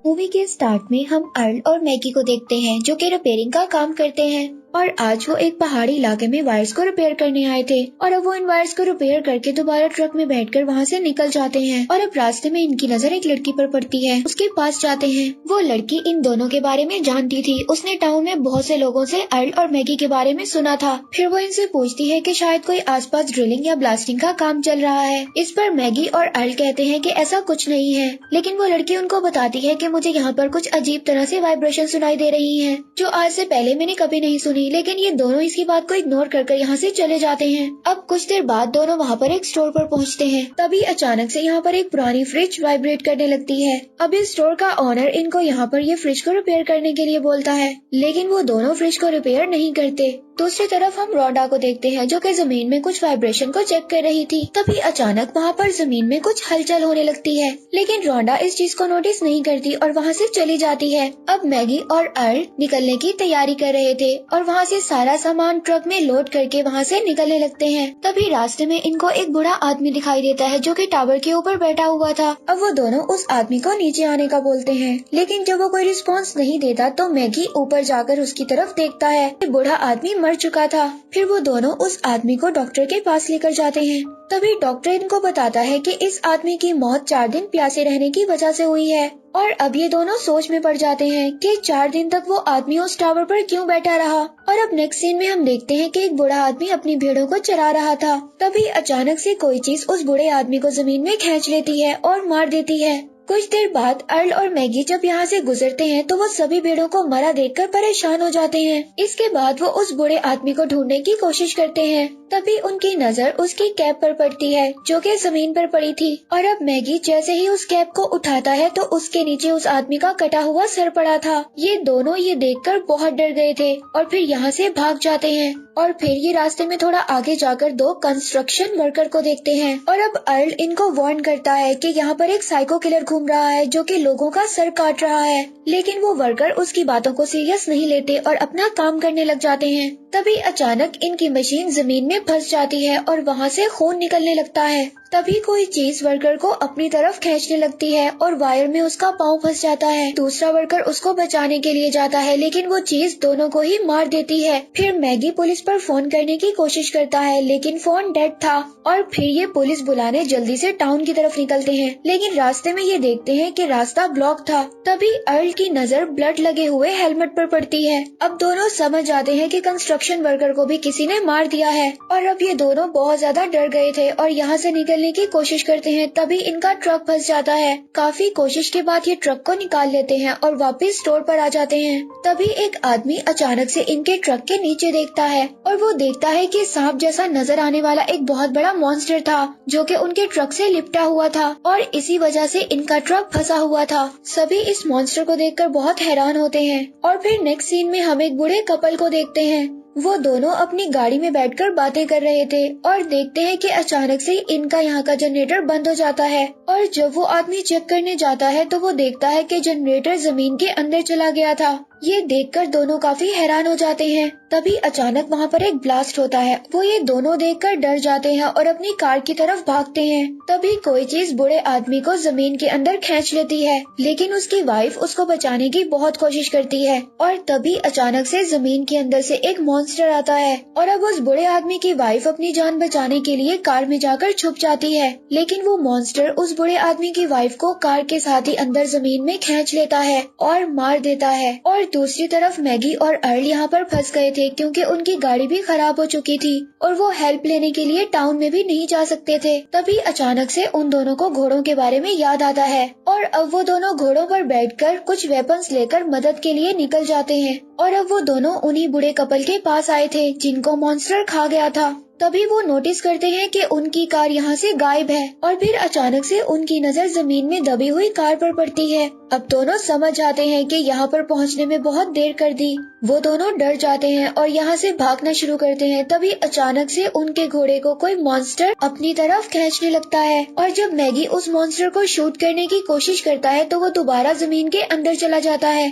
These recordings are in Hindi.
मूवी के स्टार्ट में हम अर्ल और मैगी को देखते हैं जो कि रिपेयरिंग का काम करते हैं और आज वो एक पहाड़ी इलाके में वायर्स को रिपेयर करने आए थे और अब वो इन वायर्स को रिपेयर करके दोबारा ट्रक में बैठकर वहाँ से निकल जाते हैं और अब रास्ते में इनकी नजर एक लड़की पर पड़ती है। उसके पास जाते हैं। वो लड़की इन दोनों के बारे में जानती थी। उसने टाउन में बहुत से लोगों से अर्ल और मैगी के बारे में सुना था। फिर वो इनसे पूछती है कि शायद कोई आसपास ड्रिलिंग या ब्लास्टिंग का काम चल रहा है। इस पर मैगी और अर्ल कहते हैं कि ऐसा कुछ नहीं है, लेकिन वो लड़की उनको बताती है कि मुझे यहाँ पर कुछ अजीब तरह से वाइब्रेशन सुनाई दे रही हैं, जो आज से पहले मैंने कभी नहीं सुनी। लेकिन ये दोनों इसकी बात को इग्नोर कर यहाँ से चले जाते हैं। अब कुछ देर बाद दोनों वहाँ पर एक स्टोर पर पहुँचते हैं। तभी अचानक से यहाँ पर एक पुरानी फ्रिज वाइब्रेट करने लगती है। अब इस स्टोर का ओनर इनको यहाँ पर ये फ्रिज को रिपेयर करने के लिए बोलता है, लेकिन वो दोनों फ्रिज को रिपेयर नहीं करते। दूसरी तरफ हम रोंडा को देखते हैं जो कि जमीन में कुछ वाइब्रेशन को चेक कर रही थी। तभी अचानक वहाँ पर जमीन में कुछ हलचल होने लगती है, लेकिन रोंडा इस चीज को नोटिस नहीं करती और वहाँ से चली जाती है। अब मैगी और अर्ल निकलने की तैयारी कर रहे थे और वहाँ से सारा सामान ट्रक में लोड करके वहाँ से निकलने लगते हैं। तभी रास्ते में इनको एक बूढ़ा आदमी दिखाई देता है जो कि टावर के ऊपर बैठा हुआ था। अब वो दोनों उस आदमी को नीचे आने का बोलते हैं, लेकिन जब वो कोई रिस्पॉन्स नहीं देता तो मैगी ऊपर जाकर उसकी तरफ देखता है। बूढ़ा आदमी मर चुका था। फिर वो दोनों उस आदमी को डॉक्टर के पास लेकर जाते हैं। तभी डॉक्टर इनको बताता है कि इस आदमी की मौत 4 दिन प्यासे रहने की वजह से हुई है। और अब ये दोनों सोच में पड़ जाते हैं कि 4 दिन तक वो आदमी उस टावर पर क्यों बैठा रहा। और अब नेक्स्ट सीन में हम देखते हैं कि एक बूढ़ा आदमी अपनी भेड़ों को चरा रहा था। तभी अचानक से कोई चीज उस बूढ़े आदमी को जमीन में खींच लेती है और मार देती है। कुछ देर बाद अर्ल और मैगी जब यहाँ से गुजरते हैं तो वो सभी भेड़ों को मरा देखकर परेशान हो जाते हैं। इसके बाद वो उस बूढ़े आदमी को ढूंढने की कोशिश करते हैं। तभी उनकी नजर उसकी कैप पर पड़ती है जो कि जमीन पर पड़ी थी। और अब मैगी जैसे ही उस कैप को उठाता है तो उसके नीचे उस आदमी का कटा हुआ सर पड़ा था। ये दोनों ये देखकर बहुत डर गए थे और फिर यहाँ से भाग जाते हैं। और फिर ये रास्ते में थोड़ा आगे जाकर 2 कंस्ट्रक्शन वर्कर को देखते हैं। और अब अर्ल इनको वार्न करता है कि यहाँ पर एक साइको किलर घूम रहा है जो कि लोगों का सर काट रहा है, लेकिन वो वर्कर उसकी बातों को सीरियस नहीं लेते और अपना काम करने लग जाते हैं। तभी अचानक इनकी मशीन जमीन में फंस जाती है और वहाँ से खून निकलने लगता है। तभी कोई चीज वर्कर को अपनी तरफ खींचने लगती है और वायर में उसका पाँव फंस जाता है। दूसरा वर्कर उसको बचाने के लिए जाता है, लेकिन वो चीज दोनों को ही मार देती है। फिर मैगी पुलिस पर फोन करने की कोशिश करता है, लेकिन फोन डेड था। और फिर ये पुलिस बुलाने जल्दी से टाउन की तरफ निकलते हैं, लेकिन रास्ते में ये देखते हैं कि रास्ता ब्लॉक था। तभी अर्ल की नजर ब्लड लगे हुए हेलमेट पर पड़ती है। अब दोनों समझ जाते हैं कि कंस्ट्रक्शन वर्कर को भी किसी ने मार दिया है। और अब ये दोनों बहुत ज्यादा डर गए थे और यहाँ से निकलने की कोशिश करते हैं। तभी इनका ट्रक फंस जाता है। काफी कोशिश के बाद ये ट्रक को निकाल लेते हैं और वापस स्टोर पर आ जाते हैं। तभी एक आदमी अचानक से इनके ट्रक के नीचे देखता है और वो देखता है कि सांप जैसा नजर आने वाला एक बहुत बड़ा मॉन्स्टर था जो कि उनके ट्रक से लिपटा हुआ था और इसी वजह से इनका ट्रक फंसा हुआ था। सभी इस मॉन्स्टर को देखकर बहुत हैरान होते हैं। और फिर नेक्स्ट सीन में हम एक बूढ़े कपल को देखते हैं। वो दोनों अपनी गाड़ी में बैठकर बातें कर रहे थे और देखते हैं कि अचानक से इनका यहाँ का जनरेटर बंद हो जाता है। और जब वो आदमी चेक करने जाता है तो वो देखता है कि जनरेटर जमीन के अंदर चला गया था। ये देखकर दोनों काफी हैरान हो जाते हैं। तभी अचानक वहाँ पर एक ब्लास्ट होता है। वो ये दोनों देखकर डर जाते हैं और अपनी कार की तरफ भागते हैं। तभी कोई चीज बूढ़े आदमी को जमीन के अंदर खींच लेती है, लेकिन उसकी वाइफ उसको बचाने की बहुत कोशिश करती है। और तभी अचानक से जमीन के अंदर से एक मॉन्स्टर आता है और अब उस बूढ़े आदमी की वाइफ अपनी जान बचाने के लिए कार में जाकर छुप जाती है, लेकिन वो मॉन्स्टर उस बूढ़े आदमी की वाइफ को कार के साथ ही अंदर जमीन में खींच लेता है और मार देता है। और दूसरी तरफ मैगी और अर्ल यहाँ पर फंस गए थे क्योंकि उनकी गाड़ी भी खराब हो चुकी थी और वो हेल्प लेने के लिए टाउन में भी नहीं जा सकते थे। तभी अचानक से उन दोनों को घोड़ों के बारे में याद आता है और अब वो दोनों घोड़ों पर बैठकर कुछ वेपन्स लेकर मदद के लिए निकल जाते हैं। और अब वो दोनों उन्हीं बूढ़े कपल के पास आए थे जिनको मॉन्स्टर खा गया था। तभी वो नोटिस करते हैं कि उनकी कार यहाँ से गायब है और फिर अचानक से उनकी नजर जमीन में दबी हुई कार पर पड़ती है। अब दोनों समझ जाते हैं कि यहाँ पर पहुँचने में बहुत देर कर दी। वो दोनों डर जाते हैं और यहाँ से भागना शुरू करते हैं। तभी अचानक से उनके घोड़े को कोई मॉन्स्टर अपनी तरफ खींचने लगता है और जब मैगी उस मॉन्स्टर को शूट करने की कोशिश करता है तो वो दोबारा जमीन के अंदर चला जाता है।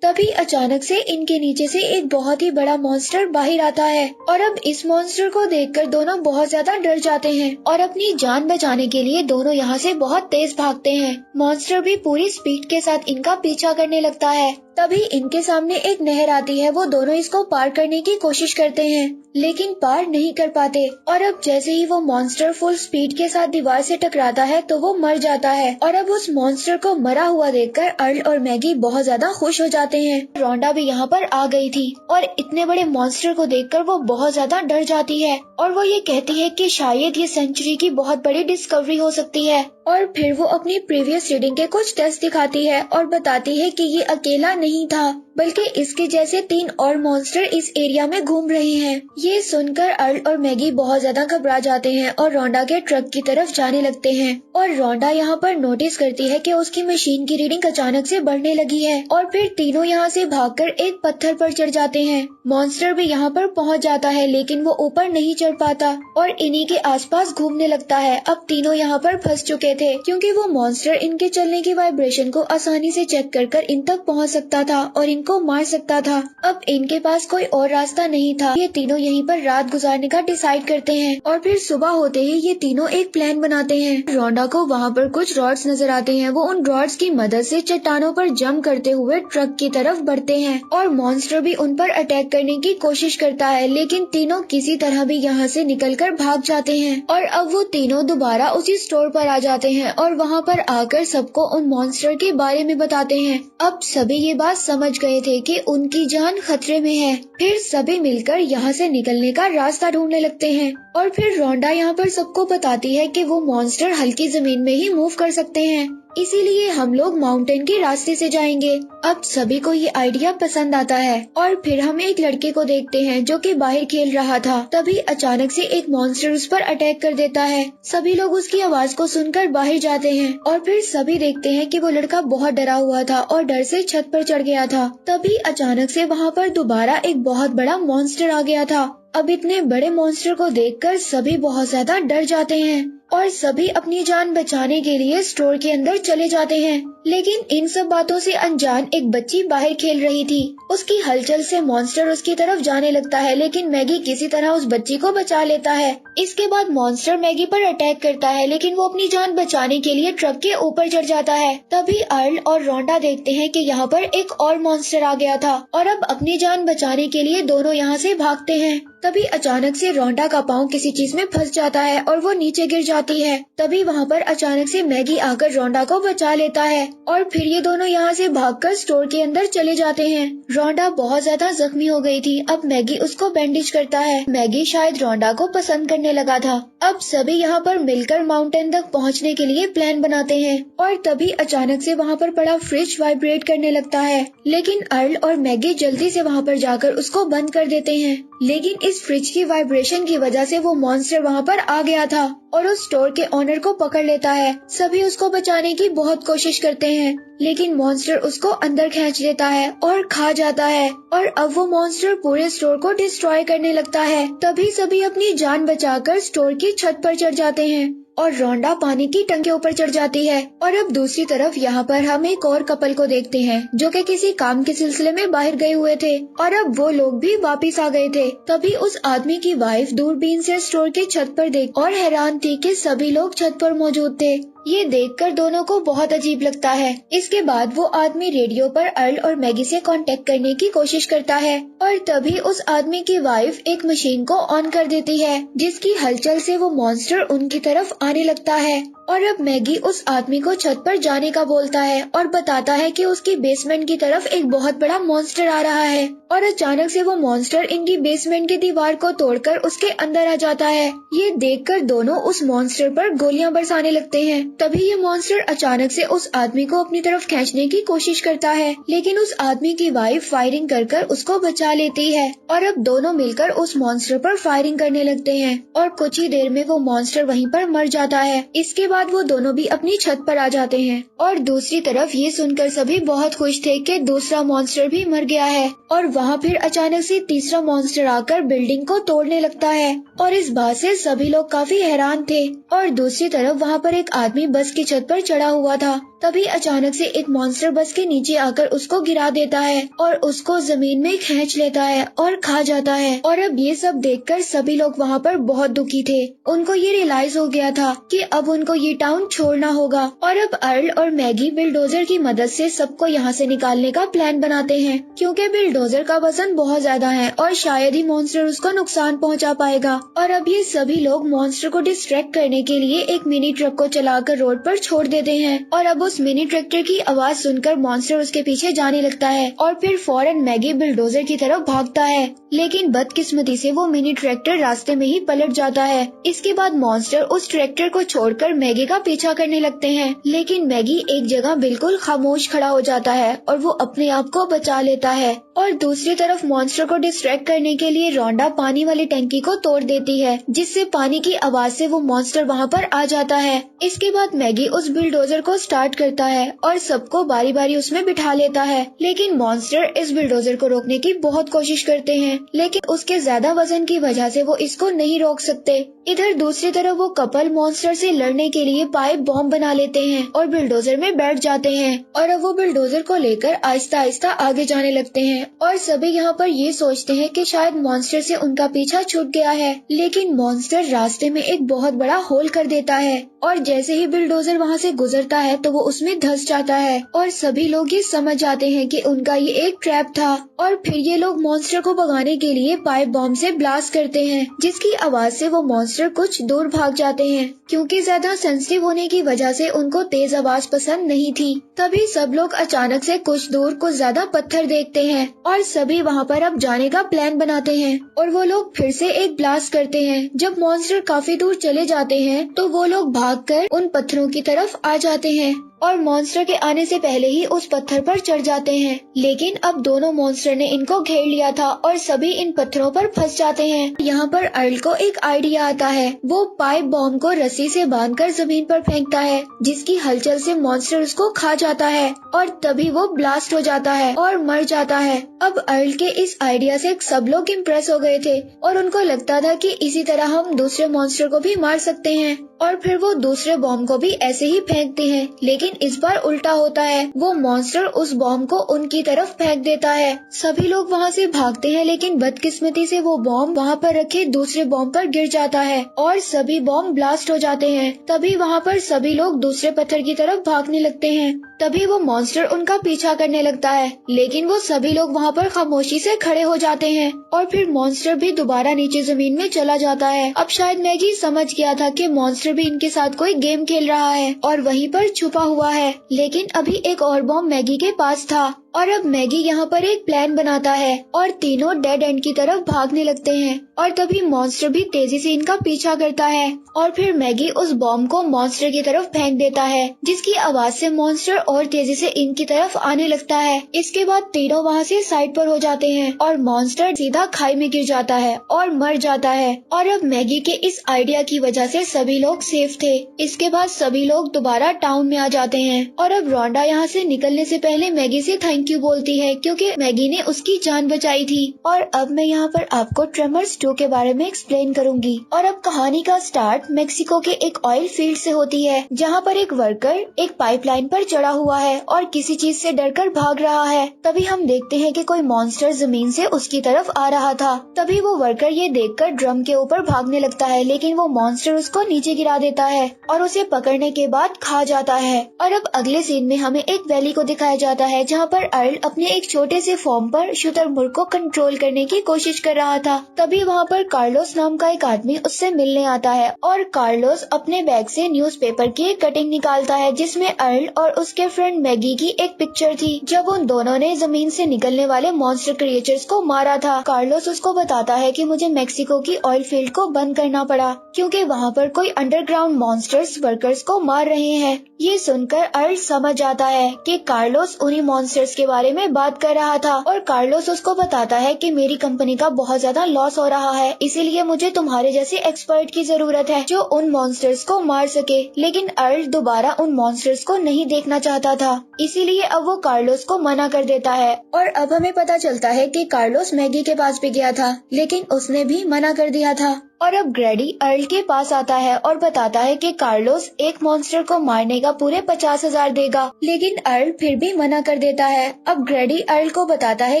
तभी अचानक से इनके नीचे से एक बहुत ही बड़ा मॉन्स्टर बाहर आता है और अब इस मॉन्स्टर को देखकर दोनों बहुत ज्यादा डर जाते हैं और अपनी जान बचाने के लिए दोनों यहाँ से बहुत तेज भागते हैं। मॉन्स्टर भी पूरी स्पीड के साथ इनका पीछा करने लगता है। तभी इनके सामने एक नहर आती है। वो दोनों इसको पार करने की कोशिश करते हैं लेकिन पार नहीं कर पाते और अब जैसे ही वो मॉन्स्टर फुल स्पीड के साथ दीवार से टकराता है तो वो मर जाता है। और अब उस मॉन्स्टर को मरा हुआ देखकर अर्ल और मैगी बहुत ज्यादा खुश हो जाते हैं। रोंडा भी यहाँ पर आ गई थी और इतने बड़े मॉन्स्टर को देखकर वो बहुत ज्यादा डर जाती है और वो ये कहती है कि शायद ये सेंचुरी की बहुत बड़ी डिस्कवरी हो सकती है। और फिर वो अपनी प्रीवियस रीडिंग के कुछ टेस्ट दिखाती है और बताती है कि ये अकेला नहीं था बल्कि इसके जैसे 3 और मॉन्स्टर इस एरिया में घूम रहे हैं। ये सुनकर अर्ल और मैगी बहुत ज्यादा घबरा जाते हैं और रोंडा के ट्रक की तरफ जाने लगते हैं। और रोंडा यहाँ पर नोटिस करती है कि उसकी मशीन की रीडिंग अचानक से बढ़ने लगी है और फिर तीनों यहाँ से भागकर एक पत्थर पर चढ़ जाते हैं। मॉन्स्टर भी यहाँ पर पहुँच जाता है लेकिन वो ऊपर नहीं चढ़ पाता और इन्हीं के आसपास घूमने लगता है। अब तीनों यहाँ पर फंस चुके थे क्योंकि वो मॉन्स्टर इनके चलने की वाइब्रेशन को आसानी से चेक कर इन तक पहुँच सकता था और इनको मार सकता था। अब इनके पास कोई और रास्ता नहीं था। ये तीनों यहीं पर रात गुजारने का डिसाइड करते हैं और फिर सुबह होते ही ये तीनों एक प्लान बनाते हैं। रोंडा को वहाँ पर कुछ रॉड्स नजर आते हैं। वो उन रॉड्स की मदद से चट्टानों पर जंप करते हुए ट्रक की तरफ बढ़ते हैं और मॉन्स्टर भी उन पर अटैक करने की कोशिश करता है लेकिन तीनों किसी तरह भी यहाँ से निकलकर भाग जाते हैं। और अब वो तीनों दोबारा उसी स्टोर पर आ जाते हैं और वहाँ पर आकर सबको उन मॉन्स्टर के बारे में बताते हैं। अब सभी ये बात समझ गए थे कि उनकी जान खतरे में है। फिर सभी मिलकर यहाँ से निकलने का रास्ता ढूंढने लगते हैं और फिर रोंडा यहाँ पर सबको बताती है कि वो मॉन्स्टर हल्की जमीन में ही मूव कर सकते हैं, इसीलिए हम लोग माउंटेन के रास्ते से जाएंगे। अब सभी को ये आइडिया पसंद आता है और फिर हम एक लड़के को देखते हैं जो कि बाहर खेल रहा था। तभी अचानक से एक मॉन्स्टर उस पर अटैक कर देता है। सभी लोग उसकी आवाज को सुनकर बाहर जाते हैं और फिर सभी देखते हैं कि वो लड़का बहुत डरा हुआ था और डर से छत पर चढ़ गया था। तभी अचानक से वहाँ पर दोबारा एक बहुत बड़ा मॉन्स्टर आ गया था। अब इतने बड़े मॉन्स्टर को देखकर सभी बहुत ज्यादा डर जाते हैं और सभी अपनी जान बचाने के लिए स्टोर के अंदर चले जाते हैं। लेकिन इन सब बातों से अनजान एक बच्ची बाहर खेल रही थी। उसकी हलचल से मॉन्स्टर उसकी तरफ जाने लगता है लेकिन मैगी किसी तरह उस बच्ची को बचा लेता है। इसके बाद मॉन्स्टर मैगी पर अटैक करता है लेकिन वो अपनी जान बचाने के लिए ट्रक के ऊपर चढ़ जाता है। तभी अर्ल और रोंडा देखते हैं कि यहाँ पर एक और मॉन्स्टर आ गया था और अब अपनी जान बचाने के लिए दोनों यहाँ से भागते हैं। तभी अचानक से रोंडा का पाँव किसी चीज में फंस जाता है और वो नीचे गिर जाती है। तभी वहाँ पर अचानक से मैगी आकर रोंडा को बचा लेता है और फिर ये दोनों यहाँ से भागकर स्टोर के अंदर चले जाते हैं। रोंडा बहुत ज्यादा जख्मी हो गई थी। अब मैगी उसको बैंडेज करता है। मैगी शायद रोंडा को पसंद करने लगा था। अब सभी यहाँ पर मिलकर माउंटेन तक पहुँचने के लिए प्लान बनाते हैं और तभी अचानक से वहाँ पर पड़ा फ्रिज वाइब्रेट करने लगता है लेकिन अर्ल और मैगी जल्दी से वहाँ पर जाकर उसको बंद कर देते हैं। लेकिन इस फ्रिज की वाइब्रेशन की वजह से वो मॉन्स्टर वहाँ पर आ गया था और उस स्टोर के ओनर को पकड़ लेता है। सभी उसको बचाने की बहुत कोशिश करते हैं लेकिन मॉन्स्टर उसको अंदर खींच लेता है और खा जाता है और अब वो मॉन्स्टर पूरे स्टोर को डिस्ट्रॉय करने लगता है। तभी सभी अपनी जान बचाकर स्टोर की छत पर चढ़ जाते हैं और रोंडा पानी की टंकी के ऊपर चढ़ जाती है। और अब दूसरी तरफ यहाँ पर हम एक और कपल को देखते हैं जो कि किसी काम के सिलसिले में बाहर गए हुए थे और अब वो लोग भी वापस आ गए थे। तभी उस आदमी की वाइफ दूरबीन से स्टोर की छत पर देख और हैरान थी कि सभी लोग छत पर मौजूद थे। ये देखकर दोनों को बहुत अजीब लगता है। इसके बाद वो आदमी रेडियो पर अर्ल और मैगी से कांटेक्ट करने की कोशिश करता है और तभी उस आदमी की वाइफ एक मशीन को ऑन कर देती है जिसकी हलचल से वो मॉन्स्टर उनकी तरफ आने लगता है। और अब मैगी उस आदमी को छत पर जाने का बोलता है और बताता है कि उसकी बेसमेंट की तरफ एक बहुत बड़ा मॉन्स्टर आ रहा है और अचानक से वो मॉन्स्टर इनकी बेसमेंट की दीवार को तोड़कर उसके अंदर आ जाता है। ये देखकर दोनों उस मॉन्स्टर पर गोलियां बरसाने लगते हैं। तभी ये मॉन्स्टर अचानक से उस आदमी को अपनी तरफ खींचने की कोशिश करता है लेकिन उस आदमी की वाइफ फायरिंग कर उसको बचा लेती है और अब दोनों मिलकर उस मॉन्स्टर पर फायरिंग करने लगते हैं और कुछ ही देर में वो मॉन्स्टर वहीं पर मर जाता है। इसके बाद वो दोनों भी अपनी छत पर आ जाते हैं और दूसरी तरफ ये सुनकर सभी बहुत खुश थे कि दूसरा मॉन्स्टर भी मर गया है। और वहाँ फिर अचानक से तीसरा मॉन्स्टर आकर बिल्डिंग को तोड़ने लगता है और इस बात से सभी लोग काफी हैरान थे। और दूसरी तरफ वहाँ पर एक आदमी बस की छत पर चढ़ा हुआ था तभी अचानक से एक मॉन्स्टर बस के नीचे आकर उसको गिरा देता है और उसको जमीन में खींच लेता है और खा जाता है। और अब ये सब देखकर सभी लोग वहाँ पर बहुत दुखी थे। उनको ये रियलाइज हो गया था कि अब उनको ये टाउन छोड़ना होगा। और अब अर्ल और मैगी बिलडोजर की मदद से सबको यहाँ से निकालने का प्लान बनाते हैं, क्योंकि बिलडोजर का वजन बहुत ज्यादा है और शायद ही मॉन्स्टर उसको नुकसान पहुँचा पाएगा। और अब ये सभी लोग मॉन्स्टर को डिस्ट्रैक्ट करने के लिए एक मिनी ट्रक को चलाकर रोड पर छोड़ देते हैं। और अब उस मिनी ट्रैक्टर की आवाज सुनकर मॉन्स्टर उसके पीछे जाने लगता है और फिर फौरन मैगी बिलडोजर की तरफ भागता है। लेकिन बदकिस्मती से वो मिनी ट्रैक्टर रास्ते में ही पलट जाता है। इसके बाद मॉन्स्टर उस ट्रैक्टर को छोड़कर मैगी का पीछा करने लगते हैं, लेकिन मैगी एक जगह बिल्कुल खामोश खड़ा हो जाता है और वो अपने आप को बचा लेता है। और दूसरी तरफ मॉन्स्टर को डिस्ट्रैक्ट करने के लिए रोंडा पानी वाली टंकी को तोड़ देती है, जिससे पानी की आवाज से वो मॉन्स्टर वहाँ पर आ जाता है। इसके बाद मैगी उस बिलडोजर को स्टार्ट करता है और सबको बारी बारी उसमें बिठा लेता है। लेकिन मॉन्स्टर इस बिलडोजर को रोकने की बहुत कोशिश करते हैं, लेकिन उसके ज्यादा वजन की वजह से वो इसको नहीं रोक सकते। इधर दूसरी तरफ वो कपल मॉन्स्टर से लड़ने के लिए पाइप बॉम्ब बना लेते हैं और बिलडोजर में बैठ जाते हैं। और अब वो बिलडोजर को लेकर आहिस्ता आहिस्ता आगे जाने लगते हैं और सभी यहाँ पर ये सोचते हैं कि शायद मॉन्स्टर से उनका पीछा छूट गया है। लेकिन मॉन्स्टर रास्ते में एक बहुत बड़ा होल कर देता है और जैसे ही बिलडोजर वहाँ से गुजरता है तो वो उसमें धंस जाता है और सभी लोग ये समझ जाते हैं कि उनका ये एक ट्रैप था। और फिर ये लोग मॉन्स्टर को भगाने के लिए पाइप बॉम्ब से ब्लास्ट करते हैं, जिसकी आवाज से वो मॉन्स्टर कुछ दूर भाग जाते हैं, क्योंकि ज्यादा सेंसिटिव होने की वजह से उनको तेज आवाज पसंद नहीं थी। तभी सब लोग अचानक से कुछ दूर कुछ ज्यादा पत्थर देखते हैं और सभी वहाँ पर अब जाने का प्लान बनाते हैं और वो लोग फिर से एक ब्लास्ट करते हैं। जब मॉन्स्टर काफी दूर चले जाते हैं तो वो लोग भागकर उन पत्थरों की तरफ आ जाते हैं और मॉन्स्टर के आने से पहले ही उस पत्थर पर चढ़ जाते हैं। लेकिन अब दोनों मॉन्स्टर ने इनको घेर लिया था और सभी इन पत्थरों पर फंस जाते हैं। यहाँ पर अर्ल को एक आइडिया आता है। वो पाइप बॉम्ब को रस्सी से बांधकर जमीन पर फेंकता है, जिसकी हलचल से मॉन्स्टर उसको खा जाता है और तभी वो ब्लास्ट हो जाता है और मर जाता है। अब अर्ल के इस आइडिया से सब लोग इम्प्रेस हो गए थे और उनको लगता था कि इसी तरह हम दूसरे मॉन्स्टर को भी मार सकते हैं। और फिर वो दूसरे बॉम्ब को भी ऐसे ही फेंकते हैं, लेकिन इस बार उल्टा होता है। वो मॉन्स्टर उस बॉम्ब को उनकी तरफ फेंक देता है। सभी लोग वहाँ से भागते हैं, लेकिन बदकिस्मती से वो बॉम्ब वहाँ पर रखे दूसरे बॉम्ब पर गिर जाता है और सभी बॉम्ब ब्लास्ट हो जाते हैं। तभी वहाँ पर सभी लोग दूसरे पत्थर की तरफ भागने लगते हैं। तभी वो मॉन्स्टर उनका पीछा करने लगता है, लेकिन वो सभी लोग वहाँ पर खामोशी से खड़े हो जाते हैं और फिर मॉन्स्टर भी दोबारा नीचे जमीन में चला जाता है। अब शायद मैगी समझ गया था कि मॉन्स्टर भी इनके साथ कोई गेम खेल रहा है और वहीं पर छुपा हुआ है, लेकिन अभी एक और बॉम्ब मैगी के पास था। और अब मैगी यहाँ पर एक प्लान बनाता है और तीनों डेड एंड की तरफ भागने लगते हैं और तभी मॉन्स्टर भी तेजी से इनका पीछा करता है और फिर मैगी उस बॉम्ब को मॉन्स्टर की तरफ फेंक देता है, जिसकी आवाज से मॉन्स्टर और तेजी से इनकी तरफ आने लगता है। इसके बाद तीनों वहाँ से साइड पर हो जाते हैं और मॉन्स्टर सीधा खाई में गिर जाता है और मर जाता है। और अब मैगी के इस आइडिया की वजह से सभी लोग सेफ थे। इसके बाद सभी लोग दोबारा टाउन में आ जाते हैं और अब रोंडा यहाँ से निकलने से पहले मैगी से थैंक यू बोलती है, क्योंकि मैगी ने उसकी जान बचाई थी। और अब मैं यहाँ पर आपको ट्रेमर्स 2 के बारे में एक्सप्लेन करूंगी। और अब कहानी का स्टार्ट मेक्सिको के एक ऑयल फील्ड से होती है, जहाँ पर एक वर्कर एक पाइपलाइन पर चढ़ा हुआ है और किसी चीज से डरकर भाग रहा है। तभी हम देखते हैं कि कोई मॉन्स्टर जमीन से उसकी तरफ आ रहा था। तभी वो वर्कर ये देखकर ड्रम के ऊपर भागने लगता है, लेकिन वो मॉन्स्टर उसको नीचे गिरा देता है और उसे पकड़ने के बाद खा जाता है। और अब अगले सीन में हमें एक वैली को दिखाया जाता है, जहाँ पर अर्ल अपने एक छोटे से फॉर्म पर शुतुरमुर्ग को कंट्रोल करने की कोशिश कर रहा था। तभी वहाँ पर कार्लोस नाम का एक आदमी उससे मिलने आता है और कार्लोस अपने बैग से न्यूज़पेपर की एक कटिंग निकालता है, जिसमें अर्ल और उसके फ्रेंड मैगी की एक पिक्चर थी, जब उन दोनों ने जमीन से निकलने वाले मॉन्स्टर क्रिएचर्स को मारा था। कार्लोस उसको बताता है कि मुझे मेक्सिको की ऑयल फील्ड को बंद करना पड़ा, क्योंकि वहाँ पर कोई अंडरग्राउंड मॉन्स्टर्स वर्कर्स को मार रहे हैं। ये सुनकर अर्ल समझ जाता है कि कार्लोस उन्हीं मॉन्स्टर्स के बारे में बात कर रहा था और कार्लोस उसको बताता है कि मेरी कंपनी का बहुत ज्यादा लॉस हो रहा है, इसीलिए मुझे तुम्हारे जैसे एक्सपर्ट की जरूरत है जो उन मॉन्स्टर्स को मार सके। लेकिन अर्ल दोबारा उन मॉन्स्टर्स को नहीं देखना चाहता था, इसीलिए अब वो कार्लोस को मना कर देता है। और अब हमें पता चलता है कि कार्लोस मैगी के पास भी गया था, लेकिन उसने भी मना कर दिया था। और अब ग्रेडी अर्ल के पास आता है और बताता है कि कार्लोस एक मॉन्स्टर को मारने का पूरे 50,000 देगा, लेकिन अर्ल फिर भी मना कर देता है। अब ग्रेडी अर्ल को बताता है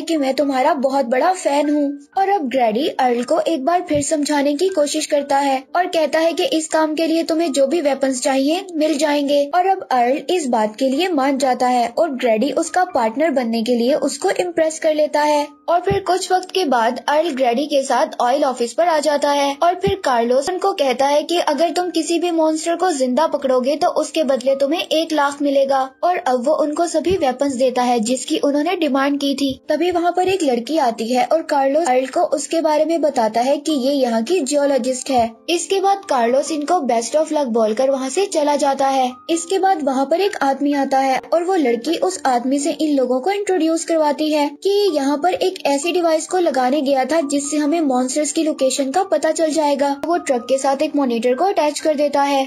कि मैं तुम्हारा बहुत बड़ा फैन हूँ। और अब ग्रेडी अर्ल को एक बार फिर समझाने की कोशिश करता है और कहता है कि इस काम के लिए तुम्हें जो भी वेपन्स चाहिए मिल जाएंगे। और अब अर्ल इस बात के लिए मान जाता है और ग्रेडी उसका पार्टनर बनने के लिए उसको इम्प्रेस कर लेता है। और फिर कुछ वक्त के बाद अर्ल ग्रेडी के साथ ऑयल ऑफिस पर आ जाता है और फिर कार्लोस उनको कहता है कि अगर तुम किसी भी मॉन्स्टर को जिंदा पकड़ोगे तो उसके बदले तुम्हें 1 लाख मिलेगा। और अब वो उनको सभी वेपन्स देता है जिसकी उन्होंने डिमांड की थी। तभी वहाँ पर एक लड़की आती है और कार्लोस अर्ल को उसके बारे में बताता है कि ये यहाँ की जियोलॉजिस्ट है। इसके बाद कार्लोस इनको बेस्ट ऑफ लक बोलकर वहाँ से चला जाता है। इसके बाद वहाँ पर एक आदमी आता है और वो लड़की उस आदमी से इन लोगों को इंट्रोड्यूस करवाती है कि यहाँ पर एक ऐसी डिवाइस को लगाने गया था जिससे हमें मॉन्स्टर्स की लोकेशन का पता चल जाएगा। वो ट्रक के साथ एक मॉनिटर को अटैच कर देता है।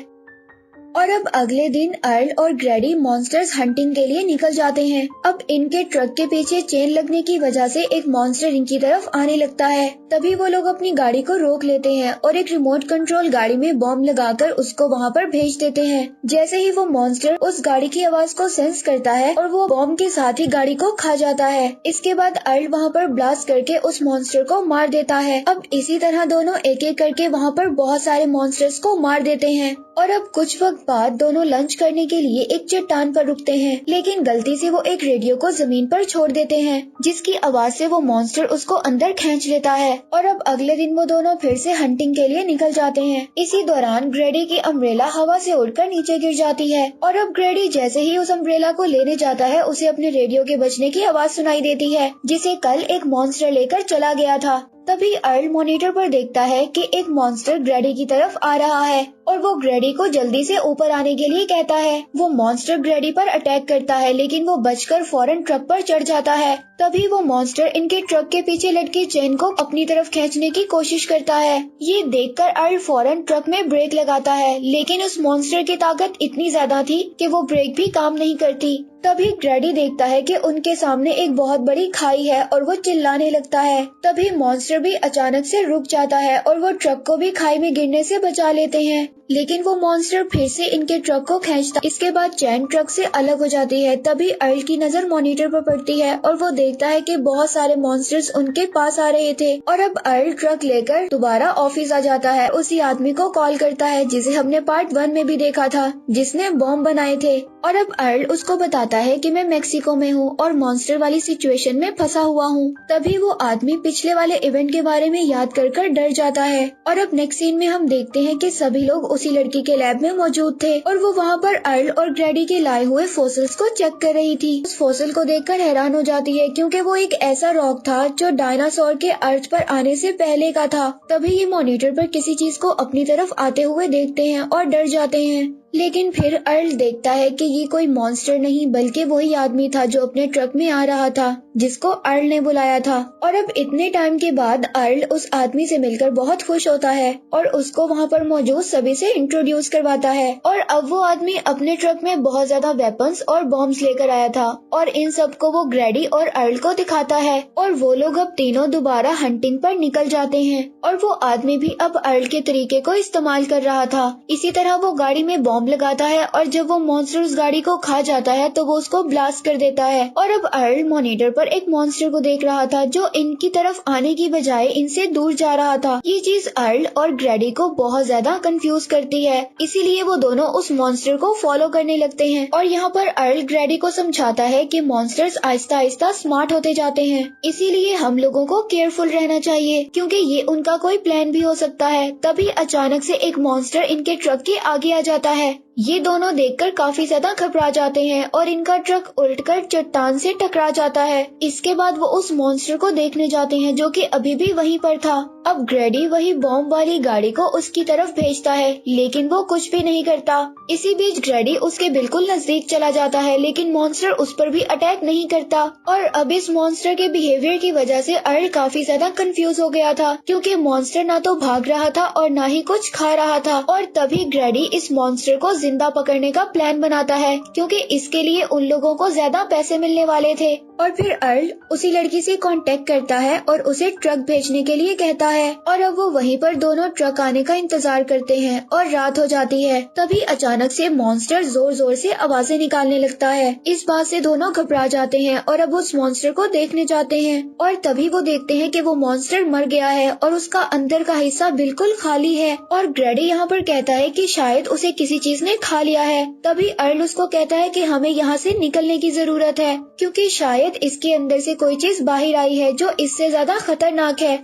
और अब अगले दिन अर्ल और ग्रेडी मॉन्स्टर्स हंटिंग के लिए निकल जाते हैं। अब इनके ट्रक के पीछे चेन लगने की वजह से एक मॉन्स्टर इनकी तरफ आने लगता है। तभी वो लोग अपनी गाड़ी को रोक लेते हैं और एक रिमोट कंट्रोल गाड़ी में बॉम्ब लगाकर उसको वहाँ पर भेज देते हैं। जैसे ही वो मॉन्स्टर उस गाड़ी की आवाज को सेंस करता है और वो बॉम्ब के साथ ही गाड़ी को खा जाता है। इसके बाद अर्ल वहाँ पर ब्लास्ट करके उस मॉन्स्टर को मार देता है। अब इसी तरह दोनों एक एक करके वहाँ पर बहुत सारे मॉन्स्टर्स को मार देते हैं। और अब कुछ वक्त बाद दोनों लंच करने के लिए एक चट्टान पर रुकते हैं, लेकिन गलती से वो एक रेडियो को जमीन पर छोड़ देते हैं जिसकी आवाज से वो मॉन्स्टर उसको अंदर खींच लेता है। और अब अगले दिन वो दोनों फिर से हंटिंग के लिए निकल जाते हैं। इसी दौरान ग्रेडी की अम्ब्रेला हवा से उड़कर नीचे गिर जाती है और अब ग्रेडी जैसे ही उस अम्ब्रेला को लेने जाता है उसे अपने रेडियो के बजने की आवाज सुनाई देती है जिसे कल एक मॉन्स्टर लेकर चला गया था। तभी अर्ल मॉनिटर पर देखता है कि एक मॉन्स्टर ग्रेडी की तरफ आ रहा है और वो ग्रेडी को जल्दी से ऊपर आने के लिए कहता है। वो मॉन्स्टर ग्रेडी पर अटैक करता है लेकिन वो बचकर फौरन ट्रक पर चढ़ जाता है। तभी वो मॉन्स्टर इनके ट्रक के पीछे लटकी चेन को अपनी तरफ खींचने की कोशिश करता है। ये देखकर अर्ल फौरन ट्रक में ब्रेक लगाता है, लेकिन उस मॉन्स्टर की ताकत इतनी ज्यादा थी कि वो ब्रेक भी काम नहीं करती। तभी ग्रेडी देखता है कि उनके सामने एक बहुत बड़ी खाई है और वो चिल्लाने लगता है। तभी मॉन्स्टर भी अचानक से रुक जाता है और वो ट्रक को भी खाई में गिरने से बचा लेते हैं, लेकिन वो मॉन्स्टर फिर से इनके ट्रक को खींचता। इसके बाद चैन ट्रक से अलग हो जाती है। तभी अर्ल की नजर मॉनिटर पर पड़ती है और वो देखता है कि बहुत सारे मॉन्स्टर्स उनके पास आ रहे थे। और अब अर्ल ट्रक लेकर दोबारा ऑफिस आ जाता है। उसी आदमी को कॉल करता है जिसे हमने पार्ट 1 में भी देखा था, जिसने बॉम्ब बनाए थे। और अब अर्ल उसको बताता है कि मैं मेक्सिको में हूँ और मॉन्स्टर वाली सिचुएशन में फंसा हुआ हूँ। तभी वो आदमी पिछले वाले इवेंट के बारे में याद कर डर जाता है। और अब नेक्स्ट सीन में हम देखते हैं कि सभी लोग उसी लड़की के लैब में मौजूद थे और वो वहाँ पर अर्ल और ग्रेडी के लाए हुए फॉसिल्स को चेक कर रही थी। उस फॉसिल को देखकर हैरान हो जाती है क्योंकि वो एक ऐसा रॉक था जो डायनासोर के अर्थ पर आने से पहले का था। तभी ये मॉनिटर पर किसी चीज को अपनी तरफ आते हुए देखते हैं और डर जाते हैं, लेकिन फिर अर्ल देखता है कि ये कोई मॉन्स्टर नहीं बल्कि वही आदमी था जो अपने ट्रक में आ रहा था जिसको अर्ल ने बुलाया था। और अब इतने टाइम के बाद अर्ल उस आदमी से मिलकर बहुत खुश होता है और उसको वहाँ पर मौजूद सभी से इंट्रोड्यूस करवाता है। और अब वो आदमी अपने ट्रक में बहुत ज्यादा वेपन्स और बॉम्ब्स लेकर आया था और इन सब को वो ग्रेडी और अर्ल को दिखाता है और वो लोग अब तीनों दोबारा हंटिंग पर निकल जाते हैं। और वो आदमी भी अब अर्ल के तरीके को इस्तेमाल कर रहा था। इसी तरह वो गाड़ी में बॉम्ब लगाता है और जब वो मॉन्स्टर उस गाड़ी को खा जाता है तो वो उसको ब्लास्ट कर देता है। और अब अर्ल मॉनिटर पर एक मॉन्स्टर को देख रहा था जो इनकी तरफ आने की बजाय इनसे दूर जा रहा था। ये चीज अर्ल और ग्रेडी को बहुत ज्यादा कंफ्यूज करती है, इसीलिए वो दोनों उस मॉन्स्टर को फॉलो करने लगते हैं। और यहाँ पर अर्ल ग्रेडी को समझाता है कि मॉन्स्टर्स आहिस्ता आहिस्ता स्मार्ट होते जाते हैं, इसीलिए हम लोगों को केयरफुल रहना चाहिए क्योंकि ये उनका कोई प्लान भी हो सकता है। तभी अचानक से एक मॉन्स्टर इनके ट्रक के आगे आ जाता है। ये दोनों देखकर काफी ज्यादा घबरा जाते हैं और इनका ट्रक उल्टकर चट्टान से टकरा जाता है। इसके बाद वो उस मॉन्स्टर को देखने जाते हैं जो कि अभी भी वहीं पर था। अब ग्रेडी वही बॉम्ब वाली गाड़ी को उसकी तरफ भेजता है, लेकिन वो कुछ भी नहीं करता। इसी बीच ग्रेडी उसके बिल्कुल नजदीक चला जाता है, लेकिन मॉन्स्टर उस पर भी अटैक नहीं करता। और अब इस मॉन्स्टर के बिहेवियर की वजह से अर्ल काफी ज्यादा कंफ्यूज हो गया था क्योंकि मॉन्स्टर ना तो भाग रहा था और ना ही कुछ खा रहा था। और तभी ग्रेडी इस मॉन्स्टर को जिंदा पकड़ने का प्लान बनाता है क्योंकि इसके लिए उन लोगों को ज्यादा पैसे मिलने वाले थे। और फिर अर्ल उसी लड़की से कांटेक्ट करता है और उसे ट्रक भेजने के लिए कहता है और अब वो वहीं पर दोनों ट्रक आने का इंतजार करते हैं और रात हो जाती है। तभी अचानक से मॉन्स्टर जोर जोर से आवाजें निकालने लगता है। इस बात से दोनों घबरा जाते हैं और अब उस मॉन्स्टर को देखने जाते हैं और तभी वो देखते हैं कि वो मॉन्स्टर मर गया है और उसका अंदर का हिस्सा बिल्कुल खाली है। और ग्रैडी यहाँ पर कहता है कि शायद उसे किसी चीज ने खा लिया है। तभी अर्ल उसको कहता है कि हमें यहाँ से निकलने की जरूरत है क्योंकि शायद इसके अंदर से कोई चीज बाहर आई है जो इससे ज्यादा खतरनाक है।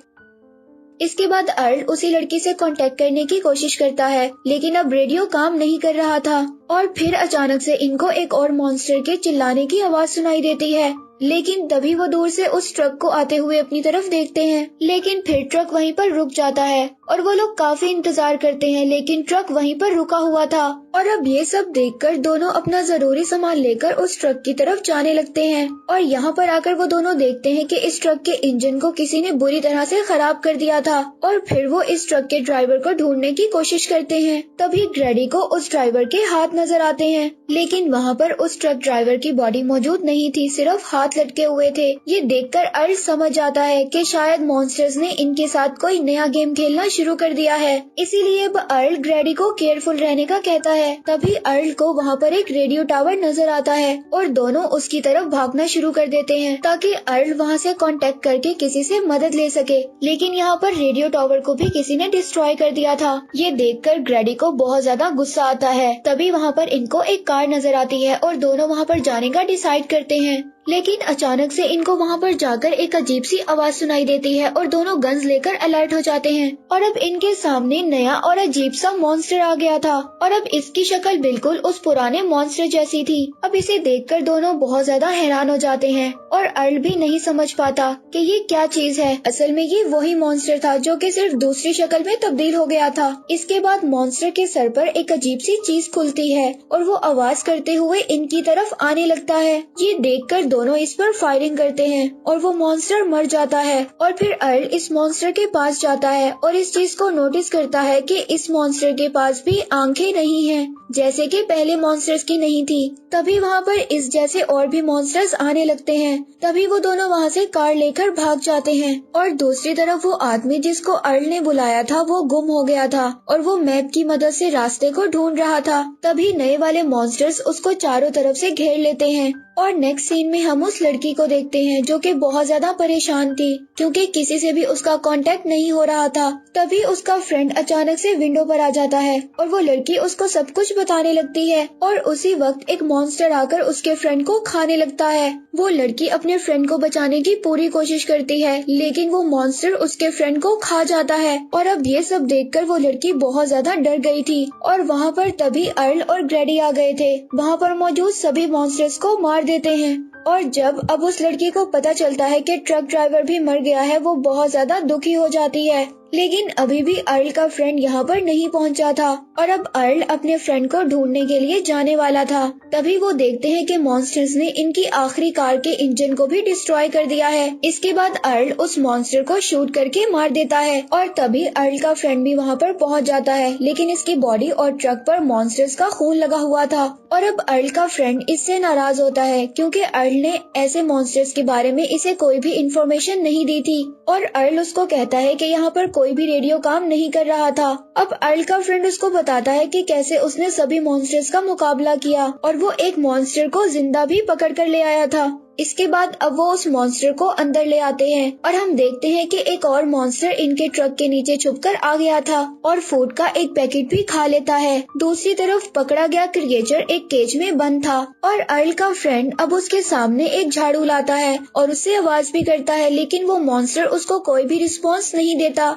इसके बाद अर्ल उसी लड़की से कांटेक्ट करने की कोशिश करता है लेकिन अब रेडियो काम नहीं कर रहा था। और फिर अचानक से इनको एक और मॉन्स्टर के चिल्लाने की आवाज सुनाई देती है, लेकिन तभी वो दूर से उस ट्रक को आते हुए अपनी तरफ देखते हैं। लेकिन फिर ट्रक वहीं पर रुक जाता है और वो लोग काफी इंतजार करते हैं लेकिन ट्रक वहीं पर रुका हुआ था। और अब ये सब देखकर दोनों अपना जरूरी सामान लेकर उस ट्रक की तरफ जाने लगते हैं। और यहाँ पर आकर वो दोनों देखते हैं कि इस ट्रक के इंजन को किसी ने बुरी तरह से खराब कर दिया था। और फिर वो इस ट्रक के ड्राइवर को ढूंढने की कोशिश करते हैं। तभी ग्रैडी को उस ड्राइवर के हाथ नजर आते हैं लेकिन वहाँ पर उस ट्रक ड्राइवर की बॉडी मौजूद नहीं थी, सिर्फ हाथ लटके हुए थे। ये देखकर अर्ल समझ जाता है कि शायद मॉन्स्टर्स ने इनके साथ कोई नया गेम खेलना शुरू कर दिया है, इसीलिए अब अर्ल ग्रैडी को केयरफुल रहने का कहता है। तभी अर्ल को वहाँ पर एक रेडियो टावर नजर आता है और दोनों उसकी तरफ भागना शुरू कर देते हैं ताकि अर्ल वहाँ से कांटेक्ट करके किसी से मदद ले सके। लेकिन यहाँ पर रेडियो टावर को भी किसी ने डिस्ट्रॉय कर दिया था। ये देखकर ग्रैडी को बहुत ज्यादा गुस्सा आता है। तभी वहाँ पर इनको एक कार नजर आती है और दोनों वहाँ पर जाने का डिसाइड करते हैं। लेकिन अचानक से इनको वहाँ पर जाकर एक अजीब सी आवाज सुनाई देती है और दोनों गन्स लेकर अलर्ट हो जाते हैं। और अब इनके सामने नया और अजीब सा मॉन्स्टर आ गया था और अब इसकी शक्ल बिल्कुल उस पुराने मॉन्स्टर जैसी थी। अब इसे देखकर दोनों बहुत ज्यादा हैरान हो जाते हैं और अर्ल भी नहीं समझ पाता कि ये क्या चीज है। असल में ये वही मॉन्स्टर था जो कि सिर्फ दूसरी शक्ल में तब्दील हो गया था। इसके बाद मॉन्स्टर के सर पर एक अजीब सी चीज खुलती है और वो आवाज करते हुए इनकी तरफ आने लगता है। ये देखकर दोनों इस पर फायरिंग करते हैं और वो मॉन्स्टर मर जाता है। और फिर अर्ल इस मॉन्स्टर के पास जाता है और इस चीज को नोटिस करता है कि इस मॉन्स्टर के पास भी आंखें नहीं हैं, जैसे कि पहले मॉन्स्टर्स की नहीं थी। तभी वहाँ पर इस जैसे और भी मॉन्स्टर्स आने लगते हैं। तभी वो दोनों वहाँ से कार लेकर भाग जाते हैं और दूसरी तरफ वो आदमी जिसको अर्ल ने बुलाया था वो गुम हो गया था और वो मैप की मदद से रास्ते को ढूंढ रहा था। तभी नए वाले मॉन्स्टर्स उसको चारों तरफ से घेर लेते हैं। और नेक्स्ट सीन में हम उस लड़की को देखते हैं जो कि बहुत ज्यादा परेशान थी क्योंकि किसी से भी उसका कांटेक्ट नहीं हो रहा था। तभी उसका फ्रेंड अचानक से विंडो पर आ जाता है और वो लड़की उसको सब कुछ बताने लगती है और उसी वक्त एक मॉन्स्टर आकर उसके फ्रेंड को खाने लगता है। वो लड़की अपने फ्रेंड को बचाने की पूरी कोशिश करती है लेकिन वो मॉन्स्टर उसके फ्रेंड को खा जाता है। और अब ये सब देखकर वो लड़की बहुत ज्यादा डर गई थी और वहाँ पर तभी अर्ल और ग्रैडी आ गए थे। वहाँ पर मौजूद सभी मॉन्स्टर्स को मार देते हैं। और जब अब उस लड़की को पता चलता है कि ट्रक ड्राइवर भी मर गया है वो बहुत ज्यादा दुखी हो जाती है। लेकिन अभी भी अर्ल का फ्रेंड यहाँ पर नहीं पहुँचा था और अब अर्ल अपने फ्रेंड को ढूंढने के लिए जाने वाला था। तभी वो देखते हैं कि मॉन्स्टर्स ने इनकी आखिरी कार के इंजन को भी डिस्ट्रॉय कर दिया है। इसके बाद अर्ल उस मॉन्स्टर को शूट करके मार देता है और तभी अर्ल का फ्रेंड भी वहाँ पर पहुँच जाता है लेकिन इसकी बॉडी और ट्रक पर मॉन्स्टर्स का खून लगा हुआ था। और अब अर्ल का फ्रेंड इससे नाराज होता है क्योंकि अर्ल ने ऐसे मॉन्स्टर्स के बारे में इसे कोई भी इंफॉर्मेशन नहीं दी थी। और अर्ल उसको कहता है कि यहाँ पर कोई भी रेडियो काम नहीं कर रहा था। अब अर्ल का फ्रेंड उसको बताता है कि कैसे उसने सभी मॉन्स्टर्स का मुकाबला किया और वो एक मॉन्स्टर को जिंदा भी पकड़ कर ले आया था। इसके बाद अब वो उस मॉन्स्टर को अंदर ले आते हैं और हम देखते हैं कि एक और मॉन्स्टर इनके ट्रक के नीचे छुपकर आ गया था और फूड का एक पैकेट भी खा लेता है। दूसरी तरफ पकड़ा गया क्रिएचर एक केज में बंद था और अर्ल का फ्रेंड अब उसके सामने एक झाड़ू लाता है और उससे आवाज भी करता है लेकिन वो मॉन्स्टर उसको कोई भी रिस्पॉन्स नहीं देता।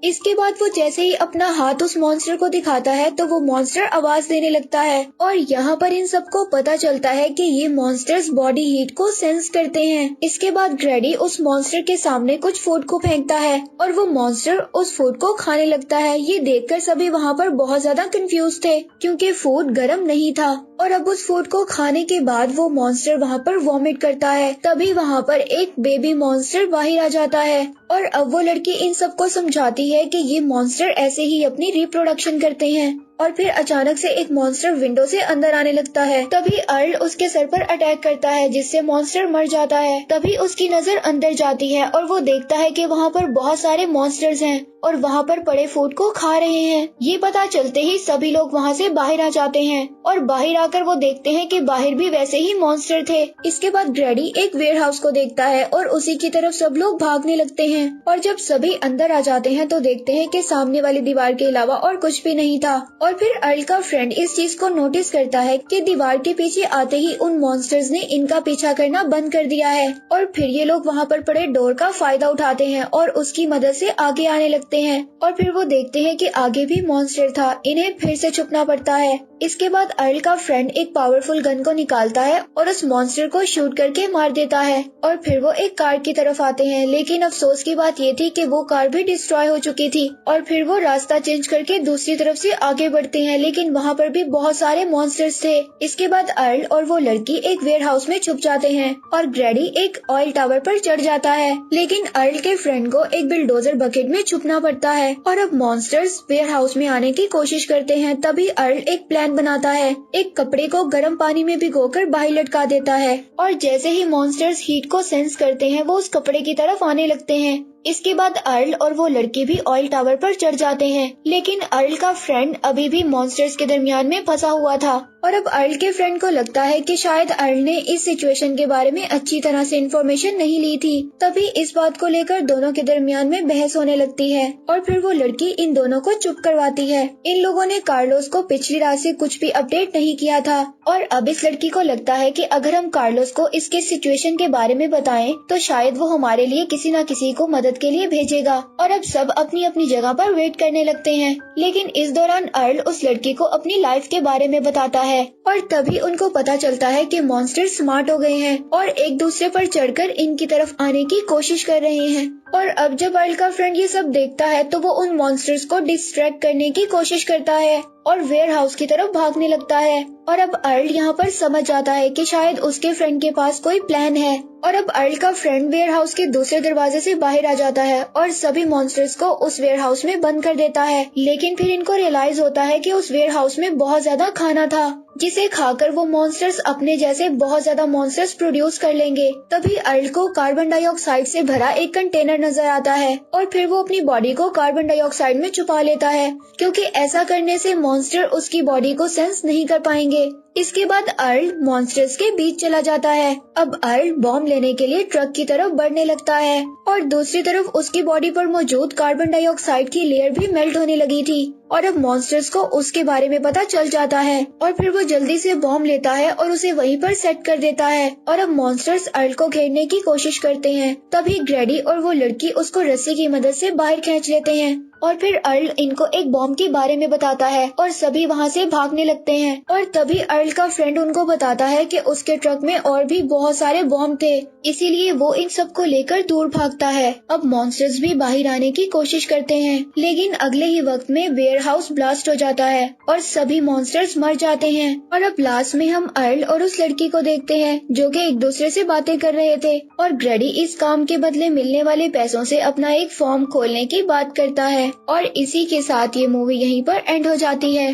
इसके बाद वो जैसे ही अपना हाथ उस मॉन्स्टर को दिखाता है तो वो मॉन्स्टर आवाज देने लगता है और यहाँ पर इन सबको पता चलता है कि ये मॉन्स्टर्स बॉडी हीट को सेंस करते हैं। इसके बाद ग्रैडी उस मॉन्स्टर के सामने कुछ फूड को फेंकता है और वो मॉन्स्टर उस फूड को खाने लगता है। ये देखकर सभी वहाँ पर बहुत ज्यादा कंफ्यूज थे क्योंकि फूड गर्म नहीं था और अब उस फूड को खाने के बाद वो मॉन्स्टर वहाँ पर वॉमिट करता है। तभी वहाँ पर एक बेबी मॉन्स्टर बाहर आ जाता है और अब वो लड़की इन सबको समझाती है कि ये मॉन्स्टर ऐसे ही अपनी रिप्रोडक्शन करते हैं और फिर अचानक से एक मॉन्स्टर विंडो से अंदर आने लगता है। तभी अर्ल उसके सर पर अटैक करता है जिससे मॉन्स्टर मर जाता है। तभी उसकी नजर अंदर जाती है और वो देखता है कि वहाँ पर बहुत सारे मॉन्स्टर्स हैं और वहाँ पर पड़े फूड को खा रहे हैं। ये पता चलते ही सभी लोग वहाँ से बाहर आ जाते हैं और बाहर आकर वो देखते हैं कि बाहर भी वैसे ही मॉन्स्टर थे। इसके बाद ग्रैडी एक वेयरहाउस को देखता है और उसी की तरफ सब लोग भागने लगते हैं और जब सभी अंदर आ जाते हैं तो देखते हैं कि सामने वाली दीवार के अलावा और कुछ भी नहीं था। और फिर अर्ल का फ्रेंड इस चीज को नोटिस करता है कि दीवार के पीछे आते ही उन मॉन्स्टर्स ने इनका पीछा करना बंद कर दिया है और फिर ये लोग वहाँ पर पड़े डोर का फायदा उठाते हैं और उसकी मदद से आगे आने लगते हैं। और फिर वो देखते हैं कि आगे भी मॉन्स्टर था, इन्हें फिर से छुपना पड़ता है। इसके बाद अर्ल का फ्रेंड एक पावरफुल गन को निकालता है और उस मॉन्स्टर को शूट करके मार देता है और फिर वो एक कार की तरफ आते हैं। लेकिन अफसोस की बात ये थी कि वो कार भी डिस्ट्रॉय हो चुकी थी और फिर वो रास्ता चेंज करके दूसरी तरफ से आगे बढ़ते हैं, लेकिन वहाँ पर भी बहुत सारे मॉन्स्टर्स थे। इसके बाद अर्ल और वो लड़की एक वेयरहाउस में छुप जाते हैं और ग्रैडी एक ऑयल टावर पर चढ़ जाता है, लेकिन अर्ल के फ्रेंड को एक बिल्डोजर बकेट में छुपना पड़ता है और अब मॉन्स्टर्स वेयरहाउस में आने की कोशिश करते हैं। तभी अर्ल एक प्लान बनाता है, एक कपड़े को गर्म पानी में भिगोकर बाहर लटका देता है और जैसे ही मॉन्स्टर्स हीट को सेंस करते हैं वो उस कपड़े की तरफ आने लगते हैं। इसके बाद अर्ल और वो लड़की भी ऑयल टावर पर चढ़ जाते हैं, लेकिन अर्ल का फ्रेंड अभी भी मॉन्स्टर्स के दरमियान में फंसा हुआ था और अब अर्ल के फ्रेंड को लगता है कि शायद अर्ल ने इस सिचुएशन के बारे में अच्छी तरह से इन्फॉर्मेशन नहीं ली थी। तभी इस बात को लेकर दोनों के दरमियान में बहस होने लगती है और फिर वो लड़की इन दोनों को चुप करवाती है। इन लोगों ने कार्लोस को पिछली रात से कुछ भी अपडेट नहीं किया था और अब इस लड़की को लगता है कि अगर हम कार्लोस को इसके सिचुएशन के बारे में बताएं तो शायद वो हमारे लिए किसी न किसी को मदद के लिए भेजेगा। और अब सब अपनी अपनी जगह पर वेट करने लगते हैं, लेकिन इस दौरान अर्ल उस लड़की को अपनी लाइफ के बारे में बताता है और तभी उनको पता चलता है कि मॉन्स्टर स्मार्ट हो गए हैं और एक दूसरे पर चढ़कर इनकी तरफ आने की कोशिश कर रहे हैं। और अब जब अर्ल का फ्रेंड ये सब देखता है तो वो उन मॉन्स्टर्स को डिस्ट्रैक्ट करने की कोशिश करता है और वेयरहाउस की तरफ भागने लगता है। और अब अर्ल यहाँ पर समझ जाता है कि शायद उसके फ्रेंड के पास कोई प्लान है और अब अर्ल का फ्रेंड वेयरहाउस के दूसरे दरवाजे से बाहर आ जाता है और सभी मॉन्स्टर्स को उस वेयरहाउस में बंद कर देता है। लेकिन फिर इनको रियलाइज होता है कि उस वेयरहाउस में बहुत ज्यादा खाना था जिसे खाकर वो मॉन्स्टर्स अपने जैसे बहुत ज्यादा मॉन्स्टर्स प्रोड्यूस कर लेंगे। तभी अर्ल को कार्बन डाइऑक्साइड से भरा एक कंटेनर नजर आता है और फिर वो अपनी बॉडी को कार्बन डाइऑक्साइड में छुपा लेता है, क्योंकि ऐसा करने से मॉन्स्टर उसकी बॉडी को सेंस नहीं कर पाएंगे। इसके बाद अर्ल मॉन्स्टर्स के बीच चला जाता है। अब अर्ल बॉम्ब लेने के लिए ट्रक की तरफ बढ़ने लगता है और दूसरी तरफ उसकी बॉडी पर मौजूद कार्बन डाइऑक्साइड की लेयर भी मेल्ट होने लगी थी और अब मॉन्स्टर्स को उसके बारे में पता चल जाता है और फिर वो जल्दी से बॉम्ब लेता है और उसे वहीं पर सेट कर देता है और अब मॉन्स्टर्स अर्ल को घेरने की कोशिश करते हैं। तभी ग्रैडी और वो लड़की उसको रस्सी की मदद से बाहर खींच लेते हैं और फिर अर्ल इनको एक बॉम्ब के बारे में बताता है और सभी वहाँ से भागने लगते हैं। और तभी अर्ल का फ्रेंड उनको बताता है कि उसके ट्रक में और भी बहुत सारे बॉम्ब थे, इसीलिए वो इन सबको लेकर दूर भागता है। अब मॉन्स्टर्स भी बाहर आने की कोशिश करते हैं, लेकिन अगले ही वक्त में वेयरहाउस ब्लास्ट हो जाता है और सभी मॉन्स्टर्स मर जाते हैं। और अब लास्ट में हम अर्ल और उस लड़की को देखते हैं जो कि एक दूसरे से बातें कर रहे थे और ग्रैडी इस काम के बदले मिलने वाले पैसों से अपना एक फॉर्म खोलने की बात करता है। और इसी के साथ ये मूवी यहीं पर एंड हो जाती है।